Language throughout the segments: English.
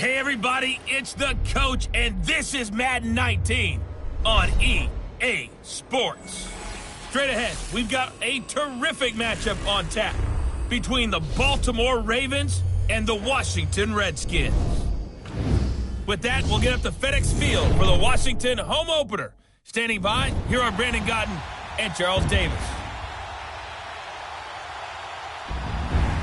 Hey everybody, it's the coach, and this is Madden 19 on EA Sports. Straight ahead, we've got a terrific matchup on tap between the Baltimore Ravens and the Washington Redskins. With that, we'll get up to FedEx Field for the Washington home opener. Standing by, here are Brandon Gotton and Charles Davis.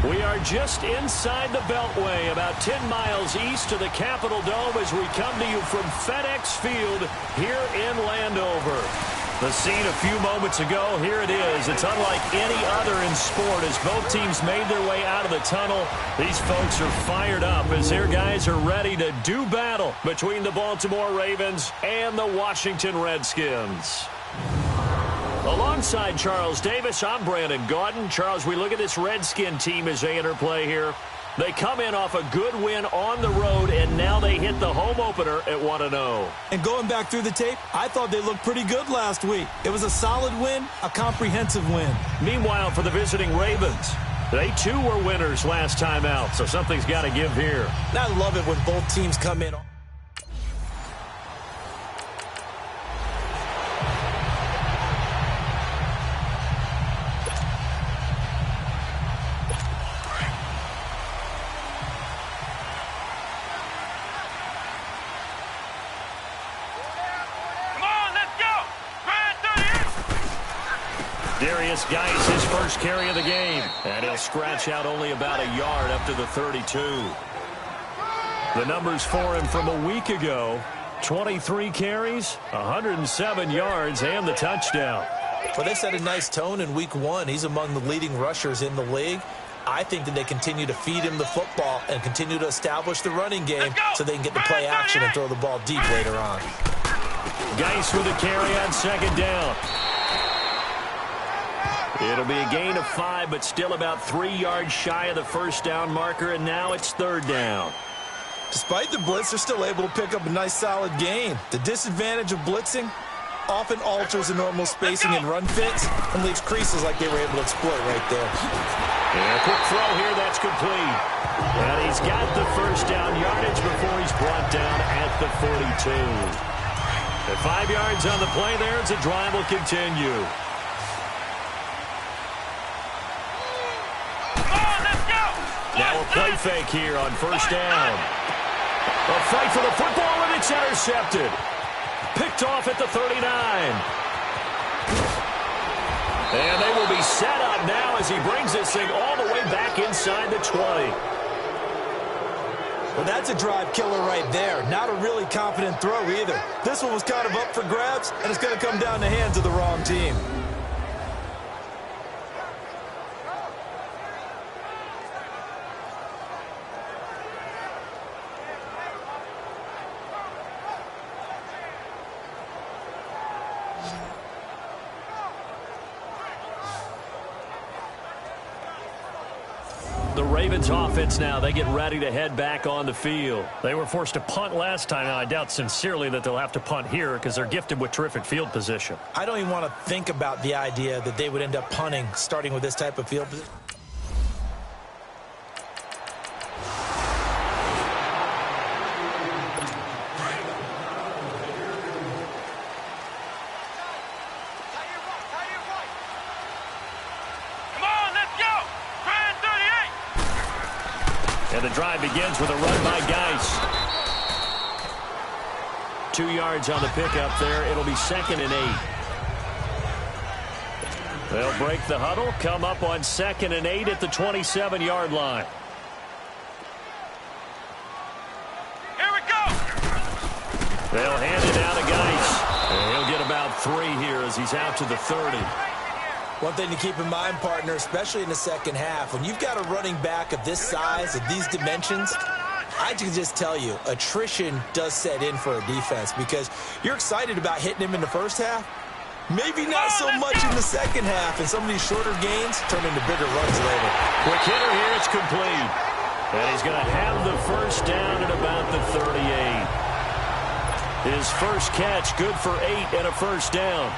We are just inside the Beltway, about 10 miles east of the Capitol Dome as we come to you from FedEx Field here in Landover. The scene a few moments ago, here it is. It's unlike any other in sport as both teams made their way out of the tunnel. These folks are fired up as their guys are ready to do battle between the Baltimore Ravens and the Washington Redskins. Alongside Charles Davis, I'm Brandon Gordon. Charles, we look at this Redskin team as they interplay here. They come in off a good win on the road, and now they hit the home opener at 1-0. And going back through the tape, I thought they looked pretty good last week. It was a solid win, a comprehensive win. Meanwhile, for the visiting Ravens, they too were winners last time out, so something's got to give here. And I love it when both teams come in. Guys, his first carry of the game, and he'll scratch out only about a yard up to the 32. The numbers for him from a week ago: 23 carries, 107 yards, and the touchdown. Well, they set a nice tone in week one. He's among the leading rushers in the league. I think that they continue to feed him the football and continue to establish the running game so they can get the play action and throw the ball deep later on. Geis with a carry on second down. It'll be a gain of 5, but still about 3 yards shy of the first down marker, and now it's third down. Despite the blitz, they're still able to pick up a nice, solid gain. The disadvantage of blitzing often alters the normal spacing and run fits and leaves creases like they were able to exploit right there. And a quick throw here, that's complete. And he's got the first down yardage before he's brought down at the 42. At 5 yards on the play there, as the drive will continue. Now a play fake here on first down. A fight for the football, and it's intercepted. Picked off at the 39. And they will be set up now as he brings this thing all the way back inside the 20. Well, that's a drive killer right there. Not a really confident throw either. This one was kind of up for grabs, and it's going to come down in the hands of the wrong team. The Ravens offense now, they get ready to head back on the field. They were forced to punt last time. Now, I doubt sincerely that they'll have to punt here because they're gifted with terrific field position. I don't even want to think about the idea that they would end up punting starting with this type of field position. And the drive begins with a run by Geis. 2 yards on the pickup there. It'll be 2nd and 8. They'll break the huddle, come up on 2nd and 8 at the 27-yard line. Here we go! They'll hand it down to Geis. And he'll get about 3 here as he's out to the 30. One thing to keep in mind, partner, especially in the second half, when you've got a running back of this size, of these dimensions, I can just tell you, attrition does set in for a defense because you're excited about hitting him in the first half. Maybe not so much in the second half, and some of these shorter gains turn into bigger runs later. Quick hitter here, it's complete. And he's going to have the first down at about the 38. His first catch, good for 8 and a first down.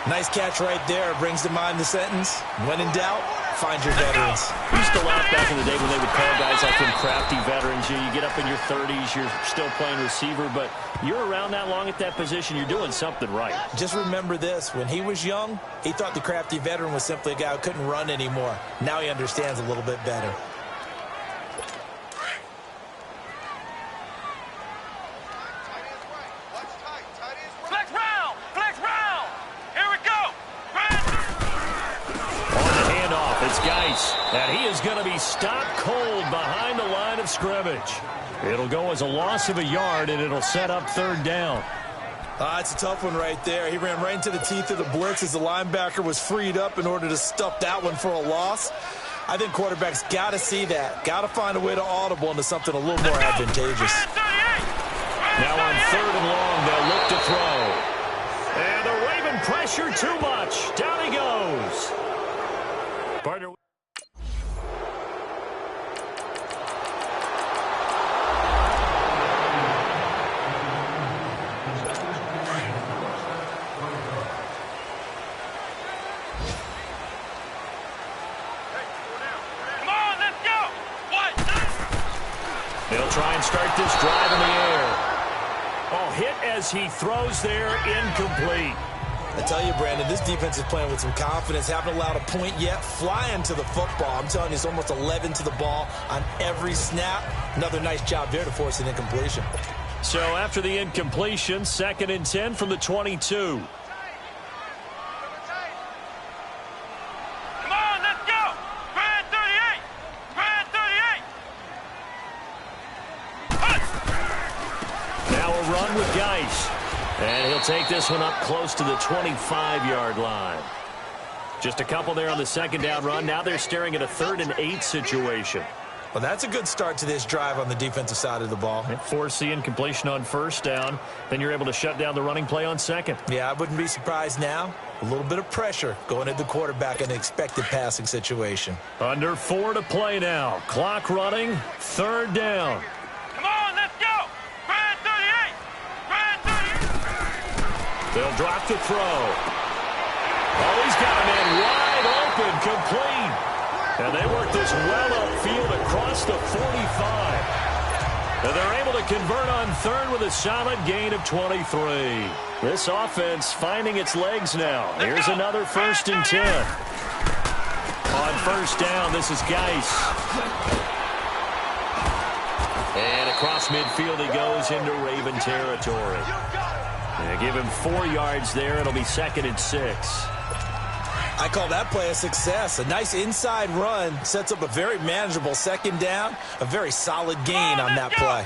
Nice catch right there. Brings to mind the sentence, when in doubt, find your veterans. We used to laugh back in the day when they would call guys like him crafty veterans. You get up in your 30s, you're still playing receiver, but you're around that long at that position, you're doing something right. Just remember this. When he was young, he thought the crafty veteran was simply a guy who couldn't run anymore. Now he understands a little bit better. And he is going to be stopped cold behind the line of scrimmage. It'll go as a loss of a yard, and it'll set up third down. It's a tough one right there. He ran right into the teeth of the blitz as the linebacker was freed up in order to stuff that one for a loss. I think quarterbacks got to see that. Got to find a way to audible into something a little more advantageous. Now on third and long, they'll look to throw. And the Raven pressure too much. Down he goes. Partner. They'll try and start this drive in the air. Oh, hit as he throws there, incomplete. I tell you, Brandon, this defense is playing with some confidence. Haven't allowed a point yet. Flying to the football. I'm telling you, it's almost 11 to the ball on every snap. Another nice job there to force an incompletion. So after the incompletion, 2nd and 10 from the 22. And he'll take this one up close to the 25-yard line. Just a couple there on the 2nd down run. Now they're staring at a 3rd and 8 situation. Well, that's a good start to this drive on the defensive side of the ball. Force the incompletion on 1st down. Then you're able to shut down the running play on 2nd. Yeah, I wouldn't be surprised now. A little bit of pressure going at the quarterback in an expected passing situation. Under 4 to play now. Clock running. 3rd down. They'll drop the throw. Oh, he's got a man wide open, complete. And they work this well upfield across the 45. And they're able to convert on 3rd with a solid gain of 23. This offense finding its legs now. Here's another 1st and 10. On 1st down, this is Geis. And across midfield he goes into Raven territory. Give him 4 yards there. It'll be 2nd and 6. I call that play a success. A nice inside run sets up a very manageable 2nd down. A very solid gain on that play.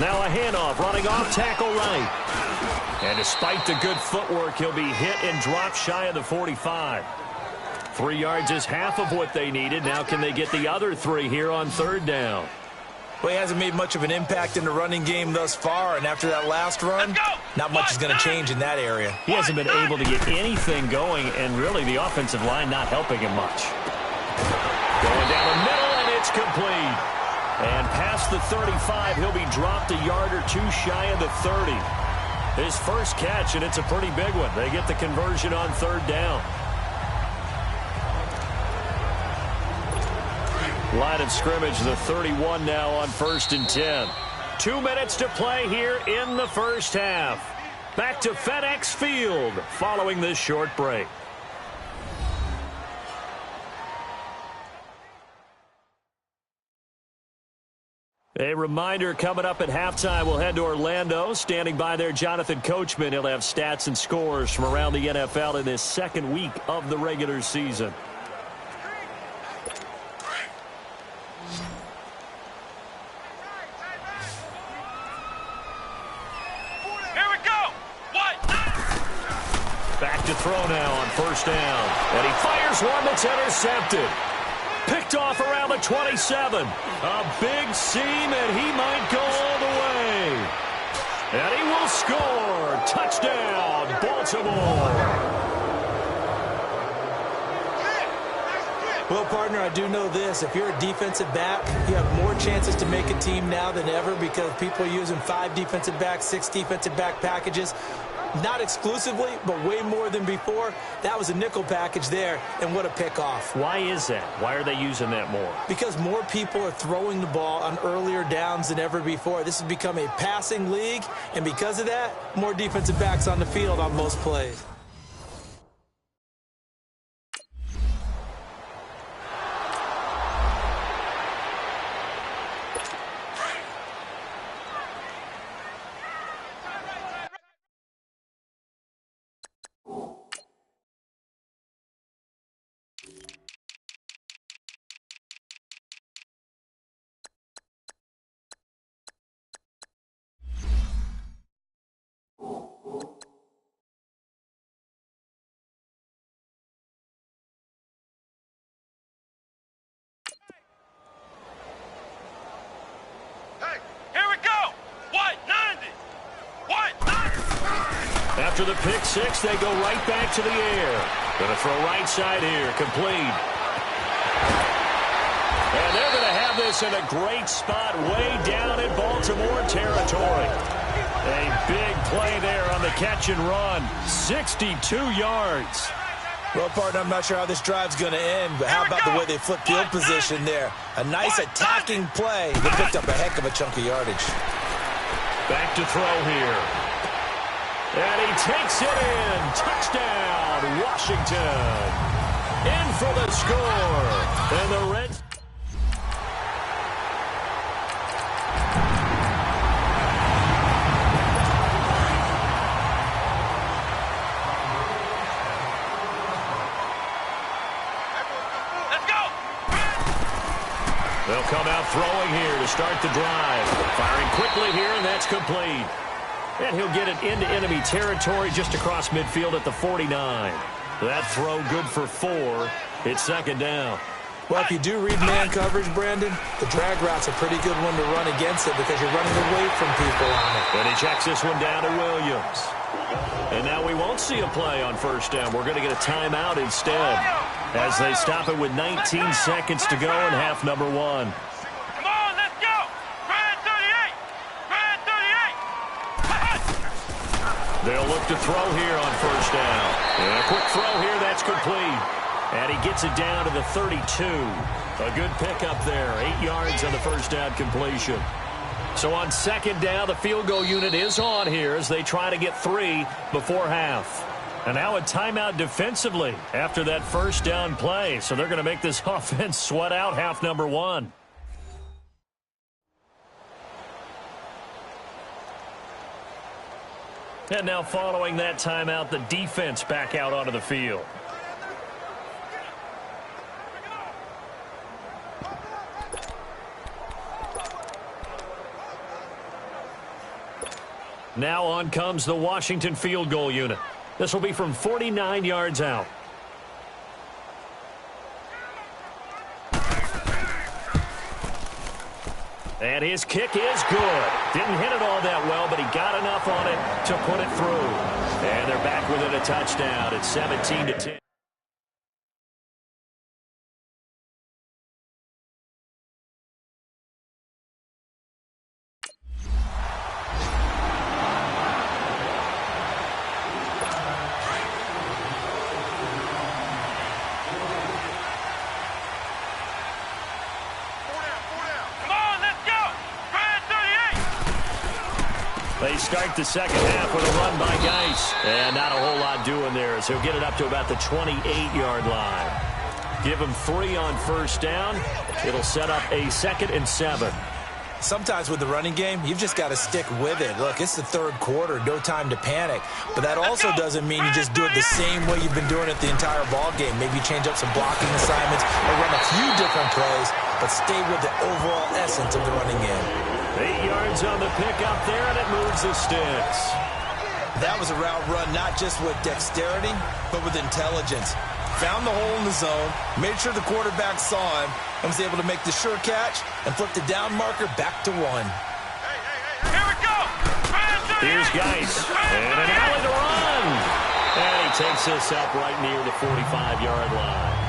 Now a handoff running off tackle right. And despite the good footwork, he'll be hit and dropped shy of the 45. 3 yards is half of what they needed. Now can they get the other 3 here on 3rd down? Well, he hasn't made much of an impact in the running game thus far, and after that last run, not much is going to change in that area. He hasn't been able to get anything going, and really the offensive line not helping him much. Going down the middle, and it's complete. And past the 35, he'll be dropped a yard or 2 shy of the 30. His first catch, and it's a pretty big one. They get the conversion on 3rd down. Line of scrimmage, the 31 now on 1st and 10. 2 minutes to play here in the 1st half. Back to FedEx Field following this short break. A reminder, coming up at halftime, we'll head to Orlando. Standing by there, Jonathan Coachman. He'll have stats and scores from around the NFL in this 2nd week of the regular season. Back to throw now on 1st down. And he fires one that's intercepted. Picked off around the 27. A big seam, and he might go all the way. And he will score. Touchdown, Baltimore. Well, partner, I do know this. If you're a defensive back, you have more chances to make a team now than ever because people are using 5 defensive backs, 6 defensive back packages. Not exclusively, but way more than before. That was a nickel package there, and what a pickoff. Why is that? Why are they using that more? Because more people are throwing the ball on earlier downs than ever before. This has become a passing league, and because of that, more defensive backs on the field on most plays. After the pick six, they go right back to the air. Going to throw right side here, complete. And they're going to have this in a great spot way down in Baltimore territory. A big play there on the catch and run. 62 yards. Well, partner, I'm not sure how this drive's going to end, but how about the way they flip field position there? A nice attacking play. They picked up a heck of a chunk of yardage. Back to throw here. And he takes it in. Touchdown, Washington. In for the score. And the Reds. They'll come out throwing here to start the drive. Firing quickly here, and that's complete. And he'll get it into enemy territory just across midfield at the 49. That throw good for 4. It's second down. Well, if you do read man coverage, Brandon, the drag route's a pretty good one to run against it because you're running away from people on it. And he checks this one down to Williams. And now we won't see a play on first down. We're going to get a timeout instead as they stop it with 19 seconds to go in half number 1. They'll look to throw here on first down. And a quick throw here, that's complete. And he gets it down to the 32. A good pickup there, 8 yards on the first down completion. So on second down, the field goal unit is on here as they try to get 3 before half. And now a timeout defensively after that first down play. So they're going to make this offense sweat out half number 1. And now following that timeout, the defense back out onto the field. Now on comes the Washington field goal unit. This will be from 49 yards out. And his kick is good. Didn't hit it all that well, but he got enough on it to put it through. And they're back within a touchdown. It's 17-10. They start the second half with a run by Geis. And not a whole lot doing there as he'll get it up to about the 28-yard line. Give him 3 on first down. It'll set up a 2nd and 7. Sometimes with the running game, you've just got to stick with it. Look, it's the third quarter, no time to panic. But that also doesn't mean you just do it the same way you've been doing it the entire ball game. Maybe you change up some blocking assignments or run a few different plays, but stay with the overall essence of the running game. 8 yards on the pickup there, and it moves the sticks. That was a route run not just with dexterity, but with intelligence. Found the hole in the zone, made sure the quarterback saw him, and was able to make the sure catch and flip the down marker back to 1. Here we go! Here's Geis, and an alley to run. And he takes this up right near the 45-yard line.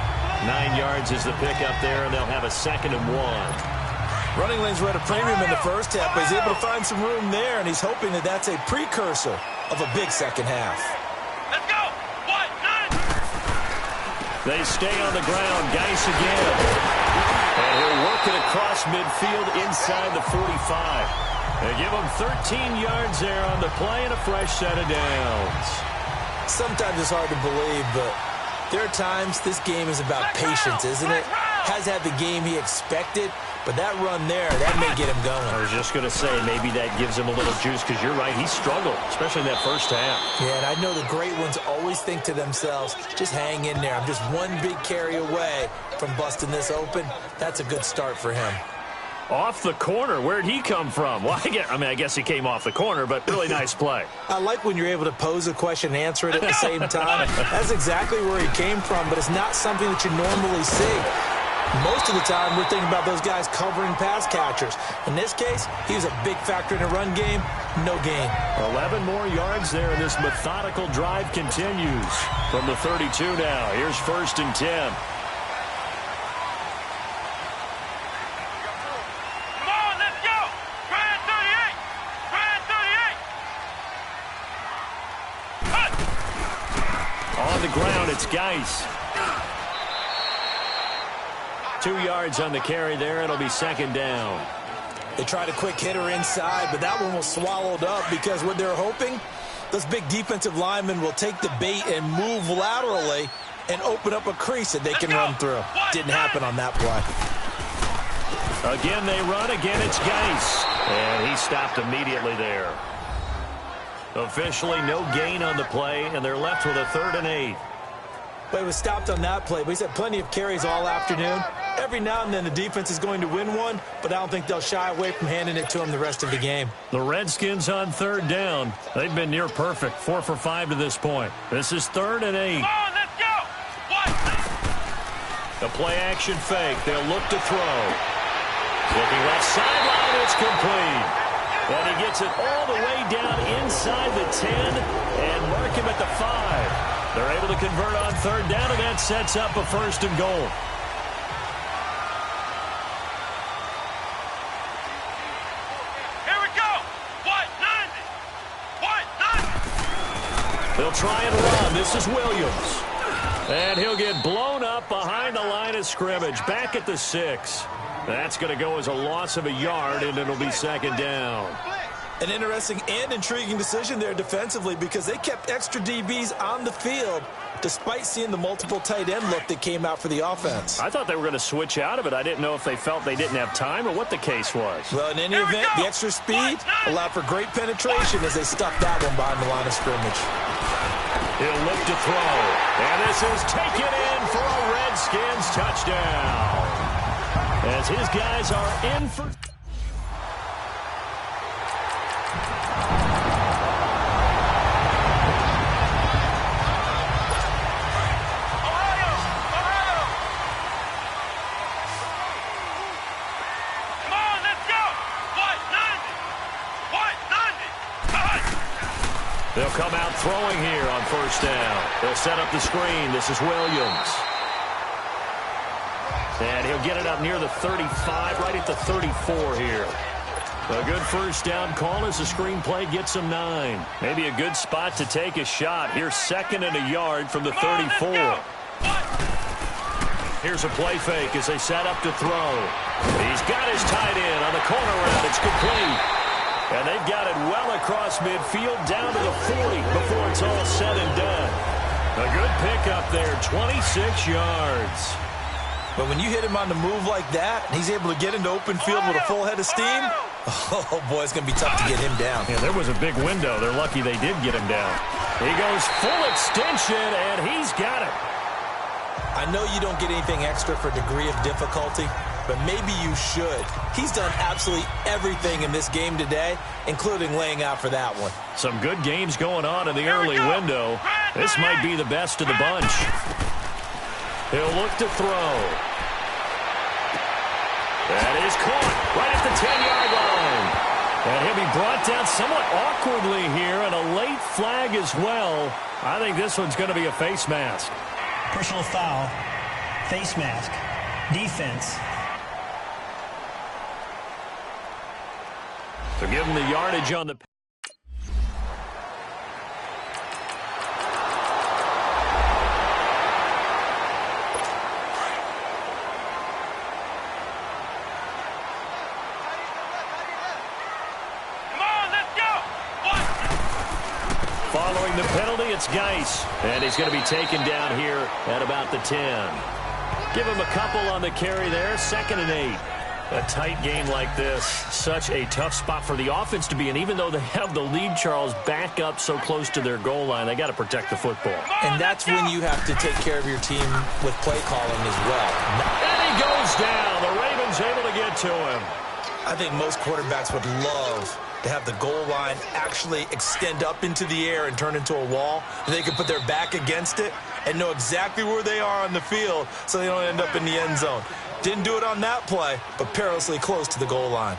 9 yards is the pickup there, and they'll have a 2nd and 1. Running lanes were at a premium in the first half, but he's able to find some room there, and he's hoping that that's a precursor of a big second half. Let's go! They stay on the ground. Geis again. And he'll work it across midfield inside the 45. They give him 13 yards there on the play and a fresh set of downs. Sometimes it's hard to believe, but there are times this game is about patience, isn't it? Has had the game he expected, but that run there, that may get him going. I was just going to say, maybe that gives him a little juice, because you're right, he struggled, especially in that first half. Yeah, and I know the great ones always think to themselves, just hang in there. I'm just one big carry away from busting this open. That's a good start for him. Off the corner, where'd he come from? Well, I guess he came off the corner, but really nice play. I like when you're able to pose a question and answer it at the same time. That's exactly where he came from, but it's not something that you normally see. Most of the time, we're thinking about those guys covering pass catchers. In this case, he was a big factor in the run game. No gain. 11 more yards there, and this methodical drive continues. From the 32 now, here's 1st and 10. On the ground, it's Geis. 2 yards on the carry there. It'll be 2nd down. They tried a quick hitter inside, but that one was swallowed up because what they're hoping, those big defensive linemen will take the bait and move laterally and open up a crease that they can run through. Didn't happen on that play. Again, they run. Again, it's Geis. And he stopped immediately there. Officially no gain on the play, and they're left with a 3rd and 8. But it was stopped on that play. But he's had plenty of carries all afternoon. Every now and then the defense is going to win one, but I don't think they'll shy away from handing it to him the rest of the game. The Redskins on 3rd down. They've been near perfect, 4 for 5 to this point. This is 3rd and 8. Come on, let's go! The play-action fake. They'll look to throw. Looking left sideline, it's complete. And he gets it all the way down inside the 10 and mark him at the 5. They're able to convert on 3rd down, and that sets up a 1st and goal. Here we go! They'll try and run. This is Williams. And he'll get blown up behind the line of scrimmage, back at the 6. That's going to go as a loss of a yard, and it'll be 2nd down. An interesting and intriguing decision there defensively because they kept extra DBs on the field despite seeing the multiple tight end look that came out for the offense. I thought they were going to switch out of it. I didn't know if they felt they didn't have time or what the case was. Well, in any event, the extra speed allowed for great penetration as they stuffed that one behind the line of scrimmage. He'll look to throw. And this is taken in for a Redskins touchdown. As his guys are in for... They'll come out throwing here on 1st down. They'll set up the screen. This is Williams. And he'll get it up near the 35, right at the 34 here. A good 1st down call as the screenplay gets him 9. Maybe a good spot to take a shot. Here's 2nd and a yard from the 34. Here's a play fake as they set up to throw. He's got his tight end on the corner route. It's complete. And they've got it well across midfield down to the 40 before it's all said and done. A good pickup there, 26 yards. But when you hit him on the move like that, and he's able to get into open field with a full head of steam, oh, boy, it's going to be tough to get him down. Yeah, there was a big window. They're lucky they did get him down. He goes full extension, and he's got it. I know you don't get anything extra for degree of difficulty, but maybe you should. He's done absolutely everything in this game today, including laying out for that one. Some good games going on in the early window. This might be the best of the bunch. He'll look to throw. That is caught right at the 10-yard line. And he'll be brought down somewhat awkwardly here, and a late flag as well. I think this one's going to be a face mask. Personal foul, face mask, defense. So give him the yardage on the... Following the penalty, it's Geis. And he's going to be taken down here at about the 10. Give him a couple on the carry there. 2nd and 8. A tight game like this, such a tough spot for the offense to be in. Even though they have the lead, Charles, back up so close to their goal line, they got to protect the football. And that's when you have to take care of your team with play calling as well. And he goes down. The Ravens able to get to him. I think most quarterbacks would love to have the goal line actually extend up into the air and turn into a wall. They can put their back against it and know exactly where they are on the field so they don't end up in the end zone. Didn't do it on that play, but perilously close to the goal line.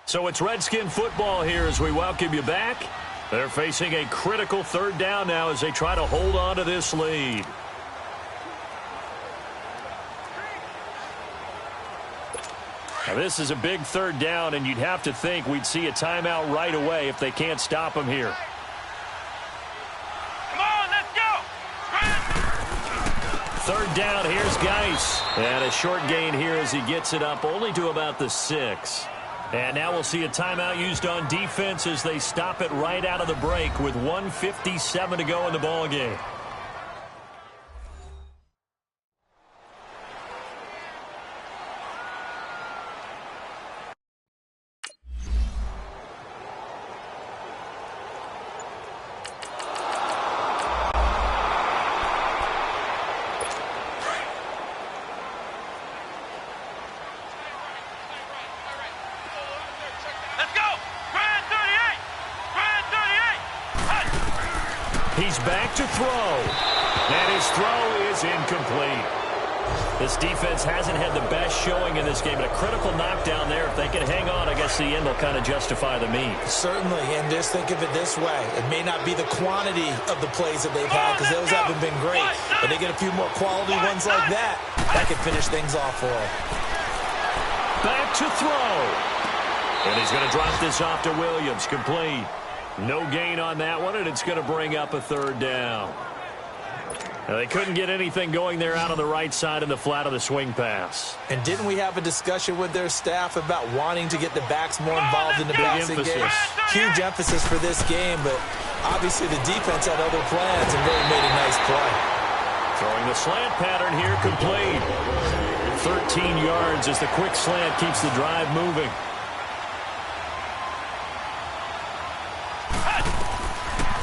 So it's Redskin football here as we welcome you back. They're facing a critical 3rd down now as they try to hold on to this lead. Now this is a big 3rd down, and you'd have to think we'd see a timeout right away if they can't stop him here. Come on, let's go! 3rd down, here's Geis. And a short gain here as he gets it up only to about the 6. And now we'll see a timeout used on defense as they stop it right out of the break with 1:57 to go in the ball game. He's back to throw. And his throw is incomplete. This defense hasn't had the best showing in this game, but a critical knockdown there. If they can hang on, I guess the end will kind of justify the means. Certainly, and just think of it this way. It may not be the quantity of the plays that they've had because those haven't been great, but they get a few more quality ones like that. That could finish things off for them. Back to throw. And he's going to drop this off to Williams. Complete. No gain on that one, and it's going to bring up a 3rd down. Now, they couldn't get anything going there out on the right side in the flat of the swing pass. And didn't we have a discussion with their staff about wanting to get the backs more involved in the passing game? Huge emphasis for this game, but obviously the defense had other plans and really made a nice play. Throwing the slant pattern here, complete. 13 yards as the quick slant keeps the drive moving.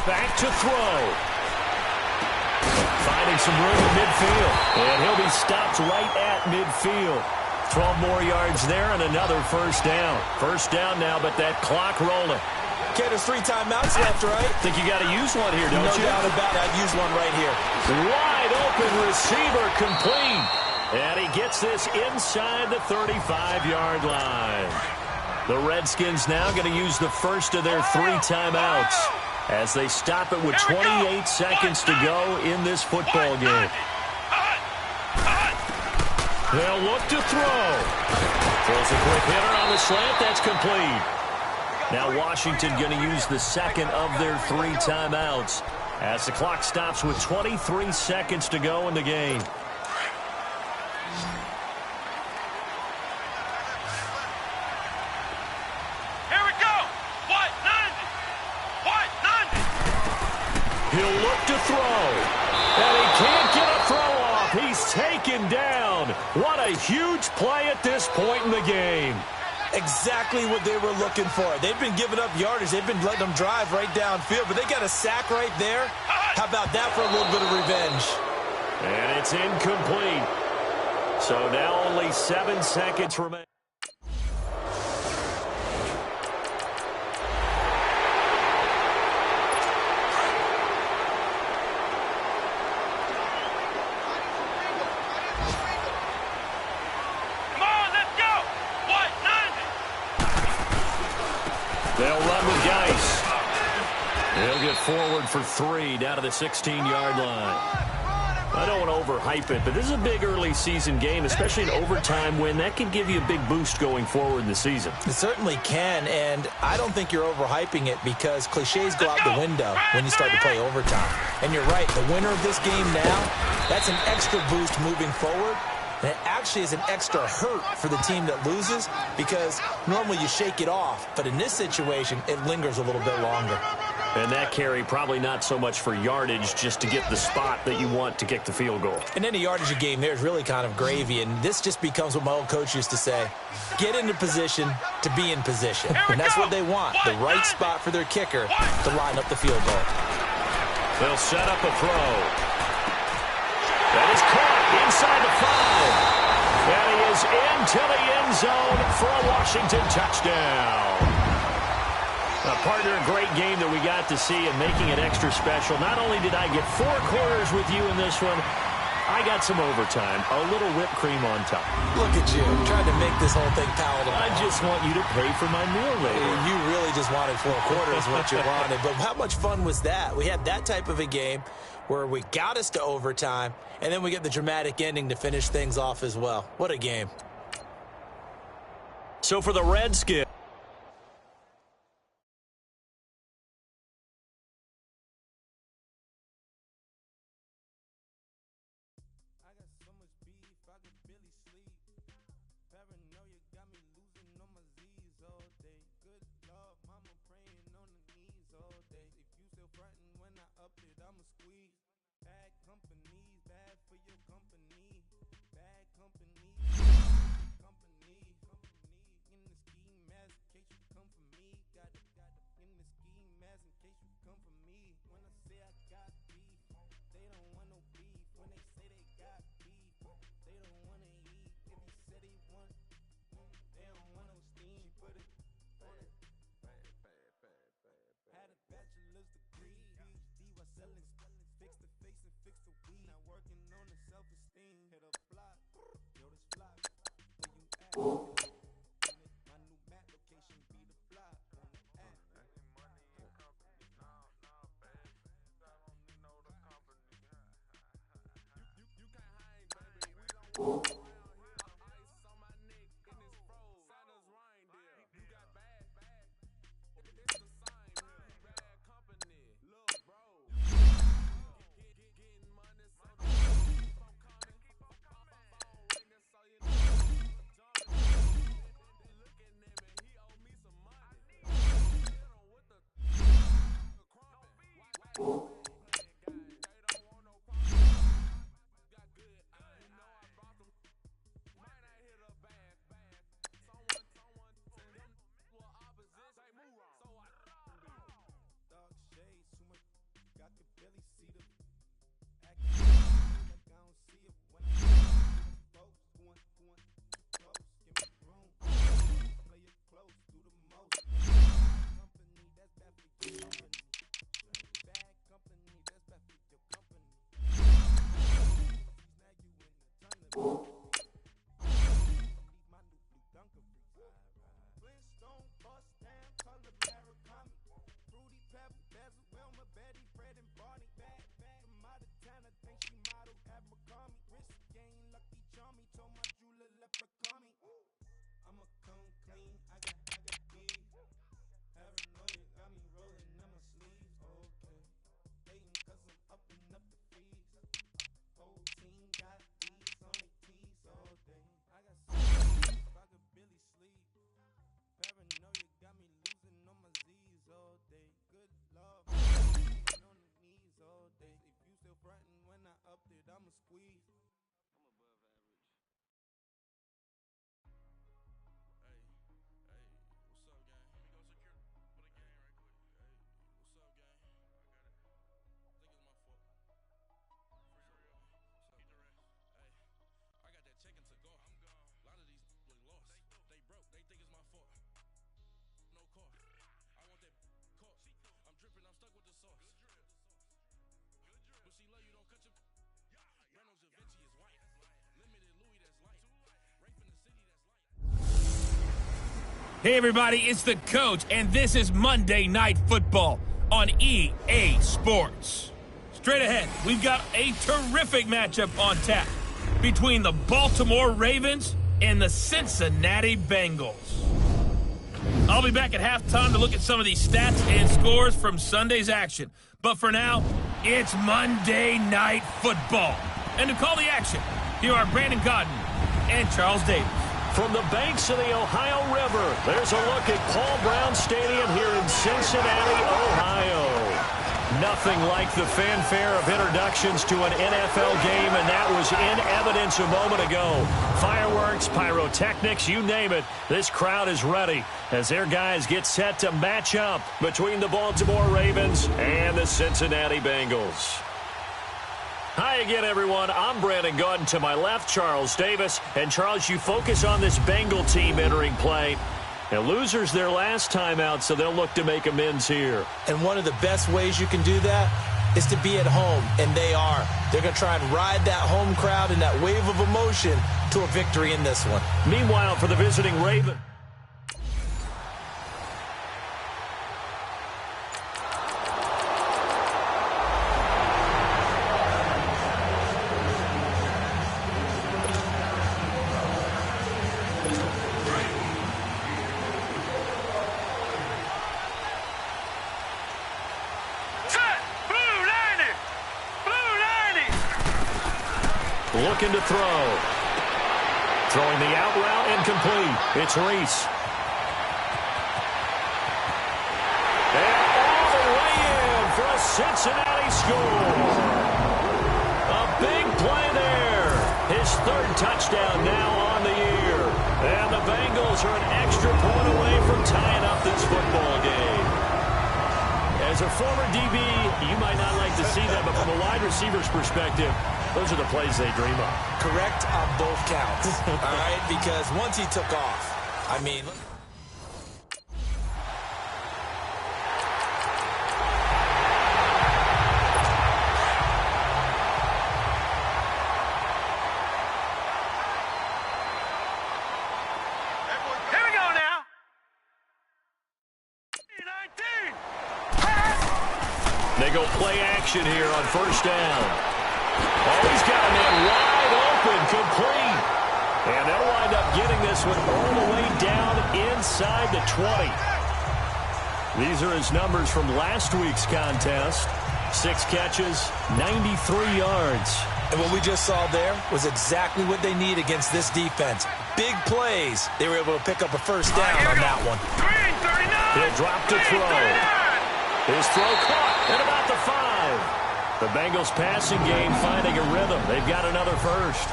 Back to throw. Finding some room in midfield. And he'll be stopped right at midfield. 12 more yards there and another 1st down. 1st down now, but that clock rolling. Okay, there's 3 timeouts left, right? Think you got to use one here, don't you? No doubt about it. I'd use one right here. Wide open receiver, complete. And he gets this inside the 35-yard line. The Redskins now going to use the first of their 3 timeouts as they stop it with 28 seconds to go in this football game. They'll look to throw. Throws a quick hitter on the slant. That's complete. Now Washington going to use the 2nd of their 3 timeouts as the clock stops with 23 seconds to go in the game. He'll look to throw. And he can't get a throw off. He's taken down. What a huge play at this point in the game. Exactly what they were looking for. They've been giving up yardage. They've been letting them drive right downfield, but they got a sack right there. How about that for a little bit of revenge? And it's incomplete. So now only 7 seconds remain. They'll run with Geis. He'll get forward for 3 down to the 16-yard line. I don't want to overhype it, but this is a big early season game, especially an overtime win. That can give you a big boost going forward in the season. It certainly can, and I don't think you're overhyping it because cliches go out the window when you start to play overtime. And you're right, the winner of this game now, that's an extra boost moving forward. And it actually is an extra hurt for the team that loses because normally you shake it off, but in this situation, it lingers a little bit longer. And that carry probably not so much for yardage, just to get the spot that you want to kick the field goal. And any yardage game there is really kind of gravy, and this just becomes what my old coach used to say, get into position to be in position. And that's what they want, the right spot for their kicker to line up the field goal. They'll set up a throw. That is caught inside the 5. And he is into the end zone for a Washington touchdown. Partner, a great game that we got to see and making it extra special. Not only did I get 4 quarters with you in this one, I got some overtime, a little whipped cream on top. Look at you, trying to make this whole thing palatable. I just want you to pay for my meal later. You really just wanted 4 quarters what you wanted. But how much fun was that? We had that type of a game where we got us to overtime, and then we get the dramatic ending to finish things off as well. What a game. So for the Redskins, Hey, everybody, it's the coach, and this is Monday Night Football on EA Sports. Straight ahead, we've got a terrific matchup on tap between the Baltimore Ravens and the Cincinnati Bengals. I'll be back at halftime to look at some of these stats and scores from Sunday's action. But for now, it's Monday Night Football. And to call the action, here are Brandon Godden and Charles Davis. From the banks of the Ohio River, there's a look at Paul Brown Stadium here in Cincinnati, Ohio. Nothing like the fanfare of introductions to an NFL game, and that was in evidence a moment ago. Fireworks, pyrotechnics, you name it. This crowd is ready as their guys get set to match up between the Baltimore Ravens and the Cincinnati Bengals. Hi again, everyone. I'm Brandon Godden. To my left, Charles Davis. And, Charles, you focus on this Bengal team entering play. Now, losers their last time out, so they'll look to make amends here. And one of the best ways you can do that is to be at home, and they are. They're going to try and ride that home crowd and that wave of emotion to a victory in this one. Meanwhile, for the visiting Ravens. Looking to throw. Throwing the out route incomplete. It's Reese. And all the way in for a Cincinnati score. A big play there. His third touchdown now on the year. And the Bengals are an extra point away from tying up this football game. As a former DB, you might not like to see that, but from a wide receiver's perspective, those are the plays they dream of. Correct on both counts, all right? Because once he took off, I mean... Here we go now. 19. They go play action here on first down. Oh, he's got a man wide open, complete. And they'll wind up getting this one all the way down inside the 20. These are his numbers from last week's contest. 6 catches, 93 yards. And what we just saw there was exactly what they need against this defense. Big plays. They were able to pick up a first down on that one. He'll drop to throw. His throw caught at about the 5. The Bengals passing game finding a rhythm. They've got another first.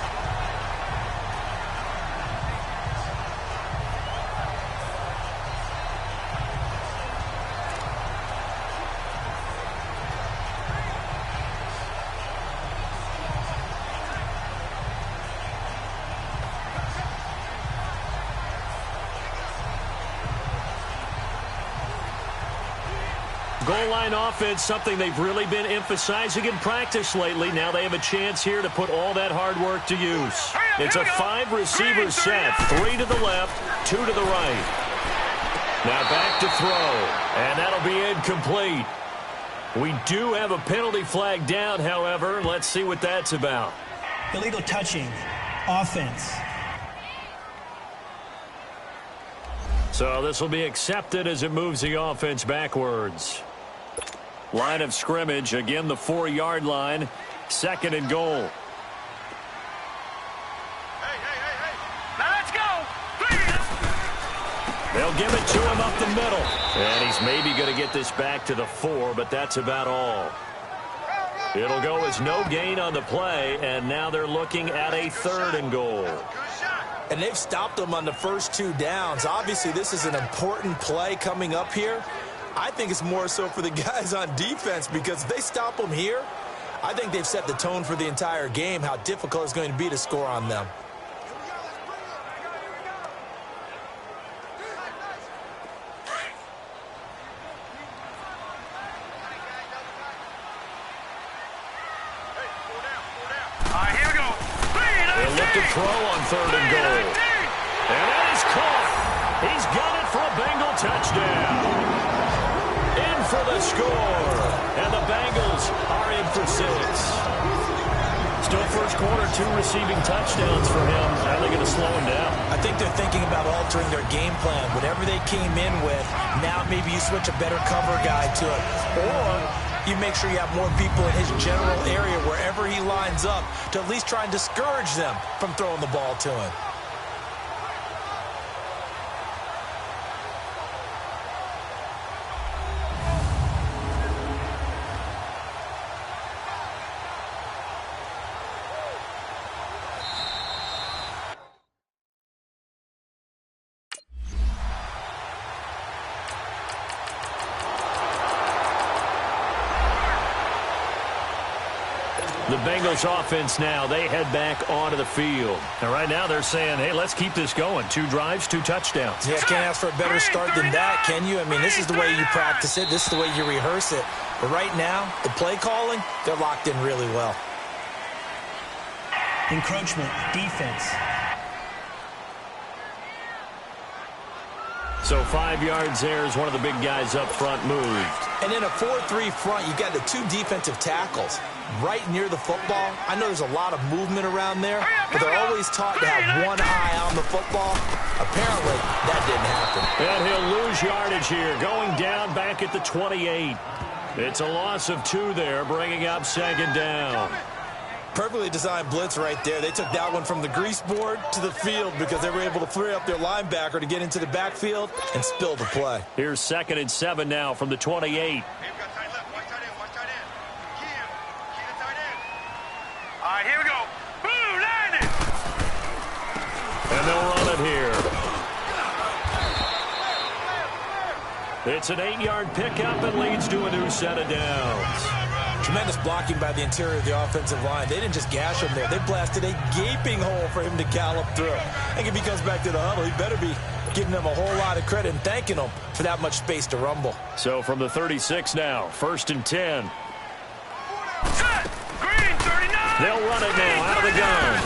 Goal line offense, something they've really been emphasizing in practice lately. Now they have a chance here to put all that hard work to use. It's a 5-receiver set, 3 to the left, 2 to the right. Now back to throw, and that'll be incomplete. We do have a penalty flag down, however. Let's see what that's about. Illegal touching, offense. So this will be accepted as it moves the offense backwards. Line of scrimmage, again the 4-yard line, 2nd and goal. Hey. Now let's go. They'll give it to him up the middle. And he's maybe going to get this back to the 4, but that's about all. It'll go as no gain on the play, and now they're looking at a 3rd and goal. And they've stopped them on the first 2 downs. Obviously, this is an important play coming up here. I think it's more so for the guys on defense, because if they stop them here, I think they've set the tone for the entire game, how difficult it's going to be to score on them. Here we go. They'll look to throw on 3rd and goal. And that is caught. He's got it for a Bengal touchdown. In for the score. And the Bengals are in for 6. Still first quarter, 2 receiving touchdowns for him. How are they going to slow him down? I think they're thinking about altering their game plan. Whatever they came in with, now maybe you switch a better cover guy to it. Or you make sure you have more people in his general area wherever he lines up to at least try and discourage them from throwing the ball to him. The Bengals offense now, they head back onto the field. And right now they're saying, hey, let's keep this going. 2 drives, 2 touchdowns. Yeah, can't ask for a better start than that, can you? I mean, this is the way you practice it. This is the way you rehearse it. But right now, the play calling, they're locked in really well. Encroachment, defense. So 5 yards there as one of the big guys up front moved. And in a 4-3 front, you got the 2 defensive tackles right near the football. I know there's a lot of movement around there, but they're always taught to have one eye on the football. Apparently, that didn't happen. And he'll lose yardage here, going down back at the 28. It's a loss of 2 there, bringing up 2nd down. Perfectly designed blitz right there. They took that one from the grease board to the field because they were able to free up their linebacker to get into the backfield and spill the play. Here's 2nd and 7 now from the 28. All right, here we go. Boom, landed. And they'll run it here. It's an 8-yard pickup and leads to a new set of downs. Tremendous blocking by the interior of the offensive line. They didn't just gash him there. They blasted a gaping hole for him to gallop through. And if he comes back to the huddle, he better be giving them a whole lot of credit and thanking them for that much space to rumble. So from the 36 now, 1st and 10. Set. Green, 39. They'll run it now out of the gun.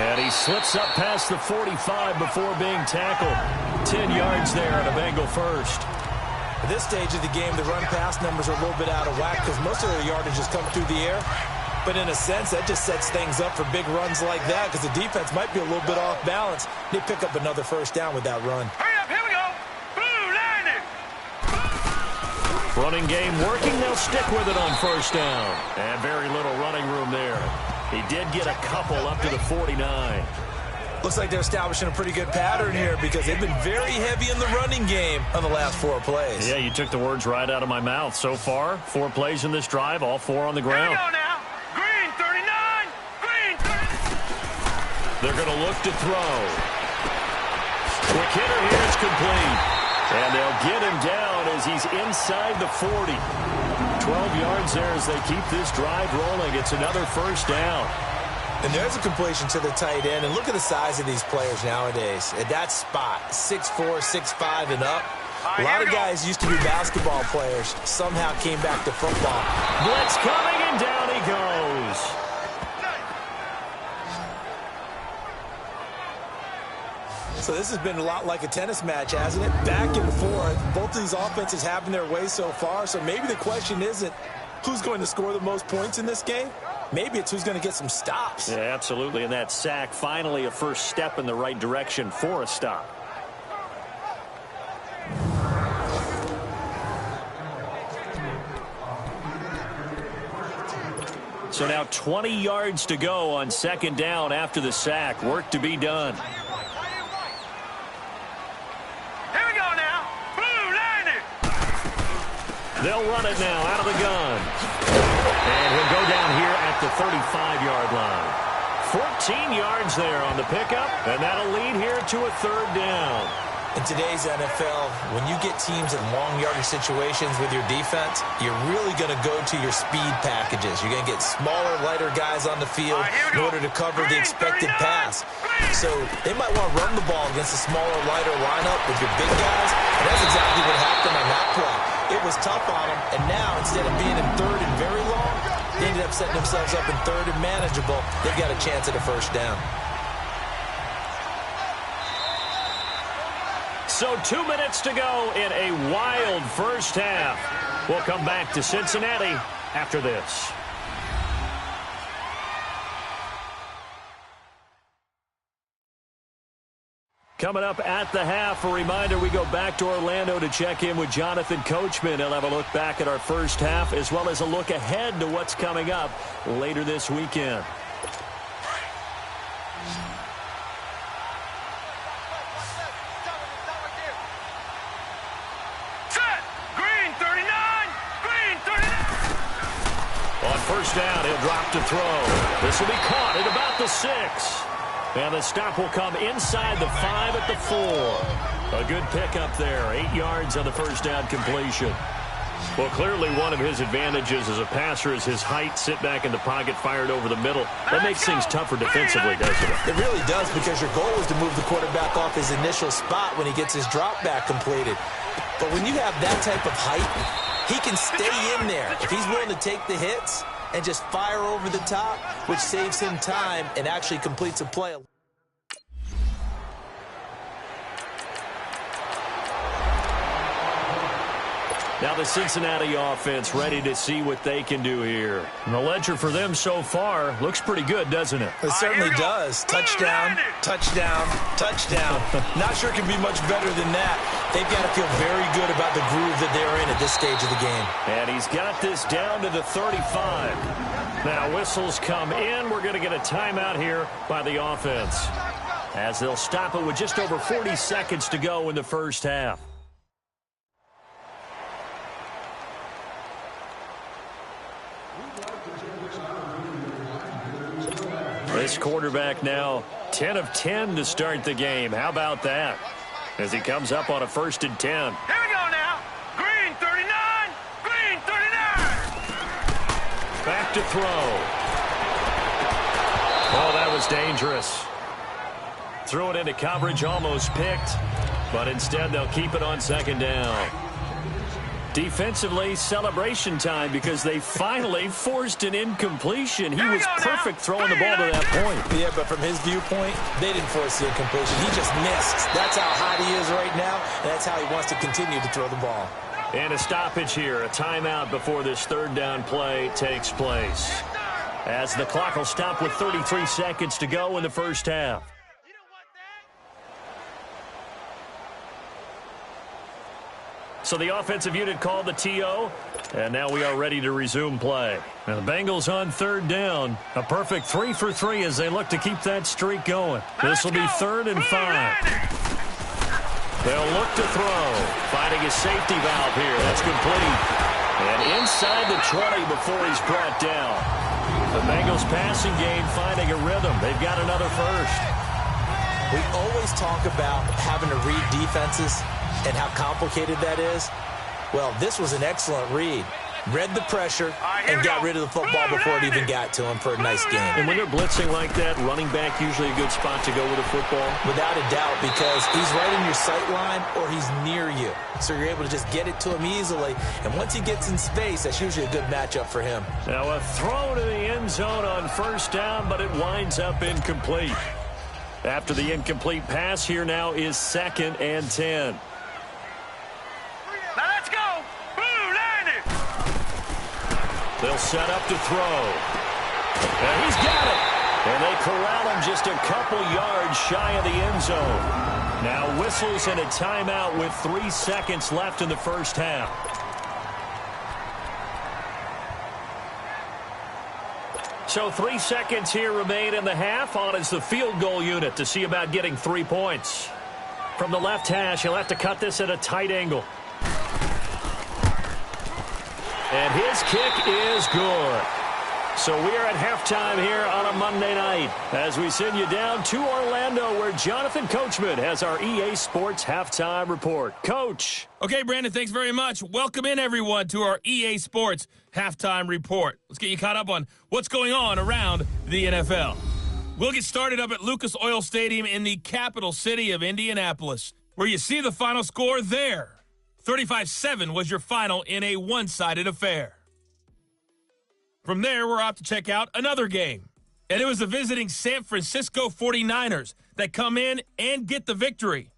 And he slips up past the 45 before being tackled. 10 yards there and a Bengal first. At this stage of the game, the run-pass numbers are a little bit out of whack because most of their yardage has come through the air. But in a sense, that just sets things up for big runs like that because the defense might be a little bit off balance. They pick up another 1st down with that run. Hurry up, here we go. Boom, landed. Running game working. They'll stick with it on 1st down. And very little running room there. He did get a couple up to the 49. Looks like they're establishing a pretty good pattern here because they've been very heavy in the running game on the last 4 plays. Yeah, you took the words right out of my mouth. So far, 4 plays in this drive, all 4 on the ground. Here we go now. Green, 39. Green, 39. They're going to look to throw. Quick hitter here is complete. And they'll get him down as he's inside the 40. 12 yards there as they keep this drive rolling. It's another 1st down. And there's a completion to the tight end. And look at the size of these players nowadays. At that spot, 6'4", 6'5", and up. A lot of guys used to be basketball players. Somehow came back to football. Blitz coming, and down he goes. So this has been a lot like a tennis match, hasn't it? Back and forth. Both of these offenses having their way so far. So maybe the question isn't who's going to score the most points in this game. Maybe it's who's going to get some stops. Yeah, absolutely. And that sack, finally a first step in the right direction for a stop. So now 20 yards to go on 2nd down after the sack. Work to be done. Here we go now. Boom, landed. They'll run it now out of the gun. And he'll go down here at the 35-yard line. 14 yards there on the pickup, and that'll lead here to a 3rd down. In today's NFL, when you get teams in long yardage situations with your defense, you're really going to go to your speed packages. You're going to get smaller, lighter guys on the field in order to cover the expected pass. So they might want to run the ball against a smaller, lighter lineup with your big guys, and that's exactly what happened on that play. It was tough on them, and now instead of being in 3rd and very long, they ended up setting themselves up in 3rd and manageable. They've got a chance at a 1st down. So 2 minutes to go in a wild 1st half. We'll come back to Cincinnati after this. Coming up at the half, a reminder, we go back to Orlando to check in with Jonathan Coachman. He'll have a look back at our first half as well as a look ahead to what's coming up later this weekend. Set. Green 39. Green 39. On first down, he'll drop to throw. This will be caught at about the 6. And the stop will come inside the 5 at the 4. A good pickup there. 8 yards on the first down completion. Well, clearly one of his advantages as a passer is his height. Sit back in the pocket, fired over the middle. That makes things tougher defensively, doesn't it? It really does, because your goal is to move the quarterback off his initial spot when he gets his drop back completed. But when you have that type of height, he can stay in there. If he's willing to take the hits and just fire over the top, which saves him time and actually completes a play. Now the Cincinnati offense ready to see what they can do here. And the ledger for them so far looks pretty good, doesn't it? It certainly does. Touchdown, touchdown, touchdown. Not sure it can be much better than that. They've got to feel very good about the groove that they're in at this stage of the game. And he's got this down to the 35. Now whistles come in. We're going to get a timeout here by the offense, as they'll stop it with just over 40 seconds to go in the first half. This quarterback now 10 of 10 to start the game. How about that? As he comes up on a 1st and 10. Here we go now. Green 39. Green 39. Back to throw. Oh, that was dangerous. Threw it into coverage, almost picked. But instead, they'll keep it on 2nd down. Defensively, celebration time, because they finally forced an incompletion. He was perfect throwing the ball to that point. Yeah, but from his viewpoint, they didn't force the incompletion. He just missed. That's how hot he is right now, and that's how he wants to continue to throw the ball. And a stoppage here, a timeout before this 3rd down play takes place, as the clock will stop with 33 seconds to go in the first half. So the offensive unit called the TO, and now we are ready to resume play. And the Bengals on 3rd down. A perfect 3 for 3 as they look to keep that streak going. This will be 3rd and 5. They'll look to throw. Finding a safety valve here. That's complete. And inside the 20 before he's brought down. The Bengals passing game finding a rhythm. They've got another first. We always talk about having to read defenses and how complicated that is. Well, this was an excellent read. Read the pressure and got rid of the football before it even got to him for a nice game. And when they're blitzing like that, running back usually a good spot to go with a football? Without a doubt, because he's right in your sight line or he's near you. So you're able to just get it to him easily. And once he gets in space, that's usually a good matchup for him. Now a throw to the end zone on 1st down, but it winds up incomplete. After the incomplete pass, here now is 2nd and 10. Now let's go. Blue landed. They'll set up to throw. And he's got it. And they corral him just a couple yards shy of the end zone. Now whistles and a timeout with 3 seconds left in the first half. So 3 seconds here remain in the half. On is the field goal unit to see about getting 3 points. From the left hash, he'll have to cut this at a tight angle. And his kick is good. So we are at halftime here on a Monday night as we send you down to Orlando, where Jonathan Coachman has our EA Sports Halftime Report. Coach. Okay, Brandon, thanks very much. Welcome in, everyone, to our EA Sports Halftime Report. Let's get you caught up on what's going on around the NFL. We'll get started up at Lucas Oil Stadium in the capital city of Indianapolis, where you see the final score there. 35-7 was your final in a one-sided affair. From there, we're off to check out another game. And it was the visiting San Francisco 49ers that come in and get the victory.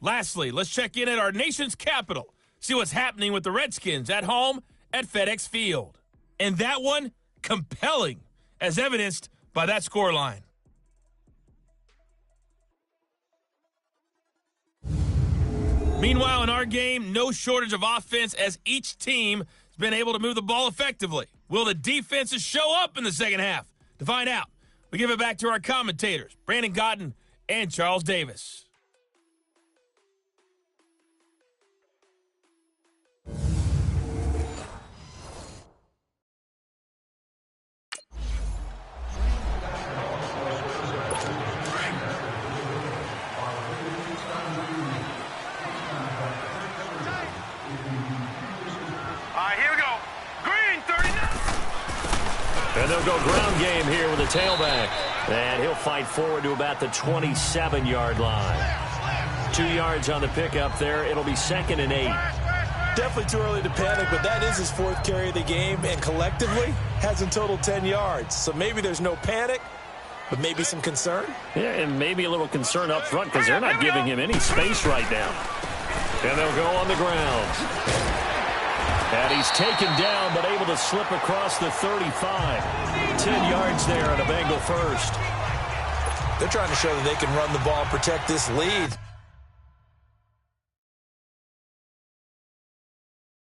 Lastly, let's check in at our nation's capital. See what's happening with the Redskins at home at FedEx Field. And that one, compelling, as evidenced by that scoreline. Meanwhile, in our game, no shortage of offense as each team has been able to move the ball effectively. Will the defenses show up in the second half? To find out, we give it back to our commentators, Brandon Cotton and Charles Davis. And they'll go ground game here with a tailback. And he'll fight forward to about the 27-yard line. 2 yards on the pickup there. It'll be 2nd and 8. Definitely too early to panic, but that is his 4th carry of the game, and collectively has in total 10 yards. So maybe there's no panic, but maybe some concern. Yeah, and maybe a little concern up front because they're not giving him any space right now. And they'll go on the ground. And he's taken down, but able to slip across the 35. 10 yards there on a Bengal first. They're trying to show that they can run the ball, protect this lead.